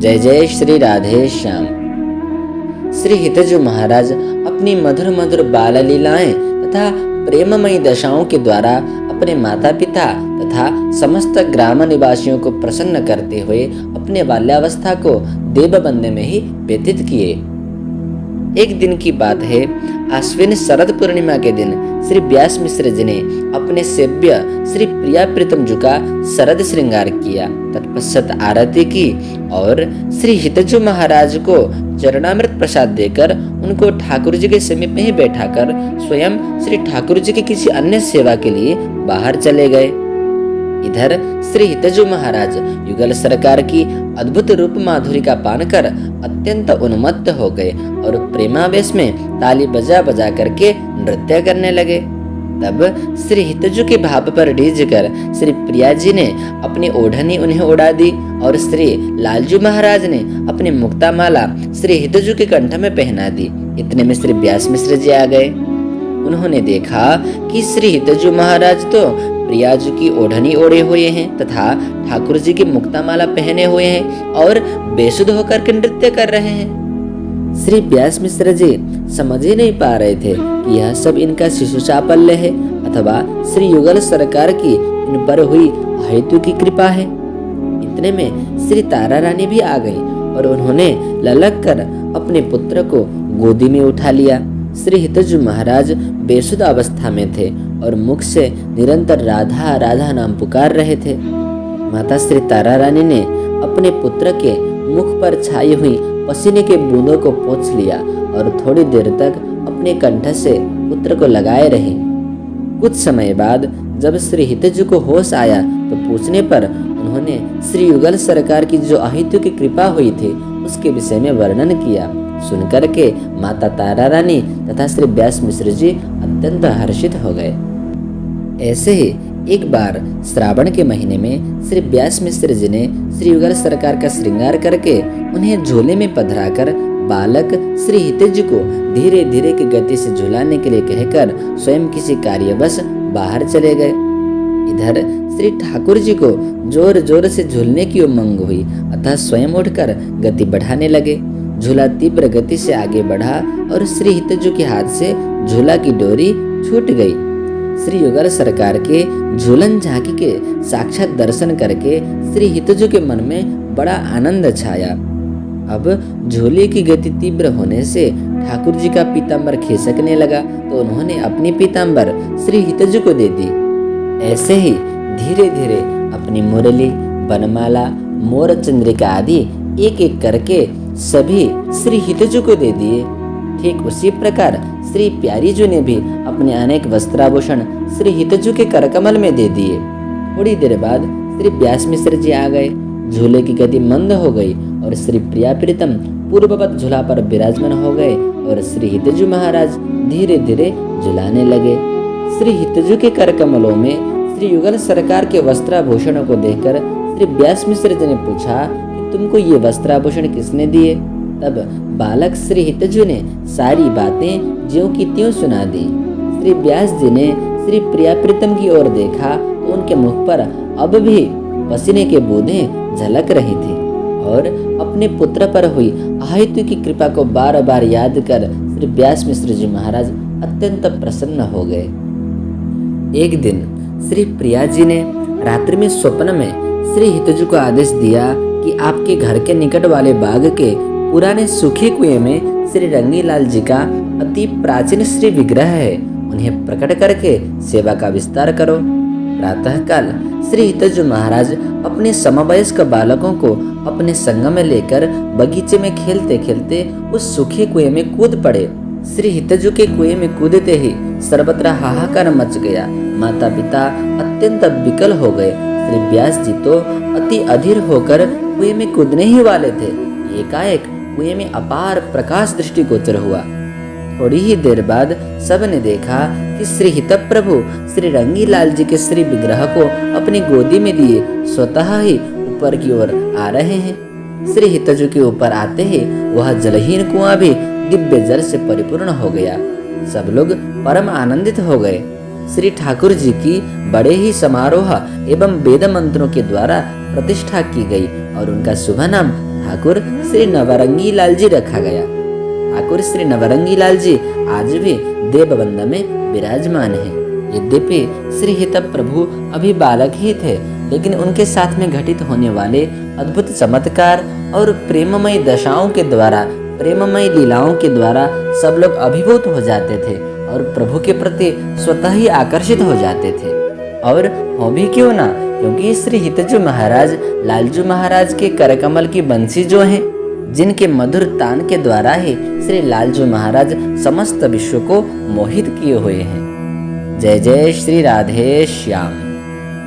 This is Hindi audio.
जय जय श्री राधे श्याम। श्री हितजु महाराज अपनी मधुर मधुर बाल लीलाएं तथा प्रेममयी दशाओं के द्वारा अपने माता पिता तथा समस्त ग्राम निवासियों को प्रसन्न करते हुए अपने बाल्यावस्था को देवबंदे में ही व्यतीत किए। एक दिन की बात है, आश्विन शरद पूर्णिमा के दिन श्री व्यास मिश्र जी ने अपने सेव्य श्री प्रिया प्रीतम जी का शरद श्रृंगार किया। तत्पश्चात आरती की और श्री हितजु महाराज को चरणामृत प्रसाद देकर उनको ठाकुर जी के समीप में ही बैठाकर स्वयं श्री ठाकुर जी की किसी अन्य सेवा के लिए बाहर चले गए। इधर श्री हितजु महाराज युगल सरकार की अद्भुत रूप माधुरी का पान कर अत्यंत उन्मत्त हो गए और प्रेमावेश में ताली बजा बजा करके नृत्य करने लगे। तब श्री हितजु के भाव पर रीझ कर श्री प्रिया जी ने अपनी ओढ़नी उन्हें उड़ा दी और श्री लालजू महाराज ने अपनी मुक्तामाला श्री हितजु के कंठ में पहना दी। इतने में श्री व्यास मिश्र जी आ गए। उन्होंने देखा कि श्री हितजु महाराज तो प्रिया जी की ओढ़नी ओढ़े हुए हैं तथा ठाकुर जी की मुक्तामाला पहने हुए हैं और बेसुध होकर के नृत्य कर रहे हैं। श्री व्यास मिश्र जी समझ ही नहीं पा रहे थे कि यह सब इनका शिशु चापल्य है अथवा श्री युगल सरकार की इन पर हुई हेतु की कृपा है। इतने में श्री तारा रानी भी आ गई और उन्होंने ललक कर अपने पुत्र को गोदी में उठा लिया। श्री हितजु महाराज बेसुध अवस्था में थे और मुख से निरंतर राधा राधा नाम पुकार रहे थे। माता श्री तारा रानी ने अपने पुत्र के मुख पर छाई हुई पसीने के बूंदों को पोंछ लिया और थोड़ी देर तक अपने कंठ से पुत्र को लगाए रही। कुछ समय बाद जब श्री हितजु को होश आया तो पूछने पर उन्होंने श्री युगल सरकार की जो अहितु की कृपा हुई थी उसके विषय में वर्णन किया। सुनकर के माता तारा रानी तथा श्री व्यास मिश्र जी अत्यंत हर्षित हो गए। ऐसे ही एक बार श्रावण के महीने में श्री व्यास मिश्र जी ने श्री युगल सरकार का श्रृंगार करके उन्हें झोले में पधराकर बालक श्री हितजु को धीरे धीरे की गति से झुलाने के लिए कहकर स्वयं किसी कार्यवश बाहर चले गए। इधर श्री ठाकुर जी को जोर जोर से झूलने की उमंग हुई अतः स्वयं उठकर गति बढ़ाने लगे। झूला तीव्र गति से आगे बढ़ा और श्री हितजु के हाथ से झूला की डोरी छूट गई। श्री युगल सरकार के झूलन झांकी के साक्षात दर्शन करके श्री हितजु के मन में बड़ा आनंद छाया। अब झूले की गति तीव्र होने से ठाकुर जी का पीताम्बर खिसकने लगा तो उन्होंने अपनी पीताम्बर श्री हितजु को दे दी। ऐसे ही धीरे धीरे अपनी मुरली, बनमाला, मोर चंद्रिका आदि एक एक करके सभी श्री हितजु को दे दिए। ठीक उसी प्रकार श्री प्यारी जी ने भी अपने अनेक वस्त्राभूषण श्री हितजु के करकमल में दे दिए। थोड़ी देर बाद श्री व्यास मिश्र जी आ गए। झूले की गति मंद हो गई और श्री प्रिया प्रीतम पूर्ववत झूला पर विराजमान हो गए और श्री हितजु महाराज धीरे धीरे झुलाने लगे। श्री हितजु के करकमलों में श्री युगल सरकार के वस्त्राभूषणों को देखकर श्री व्यास मिश्र जी ने पूछा कि तुमको ये वस्त्राभूषण किसने दिए? तब बालक श्री हितजु ने सारी बातें ज्यों की त्यों सुना दी। श्री व्यास जी ने श्री प्रिया प्रीतम की ओर देखा तो उनके मुख पर अब भी पसीने के बूंदें झलक रही थी और अपने पुत्र पर हुई अहेतु की कृपा को बार बार याद कर श्री व्यास मिश्र जी महाराज अत्यंत प्रसन्न हो गए। एक दिन श्री प्रिया जी ने रात्रि में स्वप्न में श्री हितजु को आदेश दिया कि आपके घर के निकट वाले बाग के पुराने सूखे कुएं में श्री रंगीलाल जी का अति प्राचीन श्री विग्रह है, उन्हें प्रकट करके सेवा का विस्तार करो। प्रातःकाल श्री हितजु महाराज अपने समवयस्क बालकों को अपने संग में लेकर बगीचे में खेलते खेलते उस सूखे कुएं में कूद पड़े। श्री हितजु के कुएं में कूदते ही सर्वत्र हाहाकार मच गया। माता पिता अत्यंत विकल हो गए। श्री व्यास जी तो अति अधीर होकर कुएं में कूदने ही वाले थे। एकाएक कुएं में अपार प्रकाश दृष्टिगोचर हुआ। थोड़ी ही देर बाद सबने देखा कि श्री हितप्रभु श्री रंगीलाल जी के श्री विग्रह को अपनी गोदी में लिए स्वतः ही ऊपर की ओर आ रहे हैं। श्री हितजु के ऊपर आते ही वह जलहीन कुआं भी दिव्य जल से परिपूर्ण हो गया। सब लोग परम आनंदित हो गए। श्री ठाकुर जी की बड़े ही समारोह एवं वेद मंत्रों के द्वारा प्रतिष्ठा की गई और उनका शुभ नाम ठाकुर श्री नवरंगी लाल जी रखा गया। ठाकुर श्री नवरंगी लाल जी आज भी देवबंद में विराजमान हैं। यद्यपि श्री हित प्रभु अभी बालक ही थे, लेकिन उनके साथ में घटित होने वाले अद्भुत चमत्कार और प्रेममय दशाओं के द्वारा, प्रेममय लीलाओं के द्वारा सब लोग अभिभूत हो जाते थे और प्रभु के प्रति स्वतः ही आकर्षित हो जाते थे। और हो भी क्यों ना, क्योंकि श्री हितजू महाराज लालजू महाराज के करकमल की बंसी जो है, जिनके मधुर तान के द्वारा ही श्री लालजू महाराज समस्त विश्व को मोहित किए हुए हैं। जय जय श्री राधे श्याम।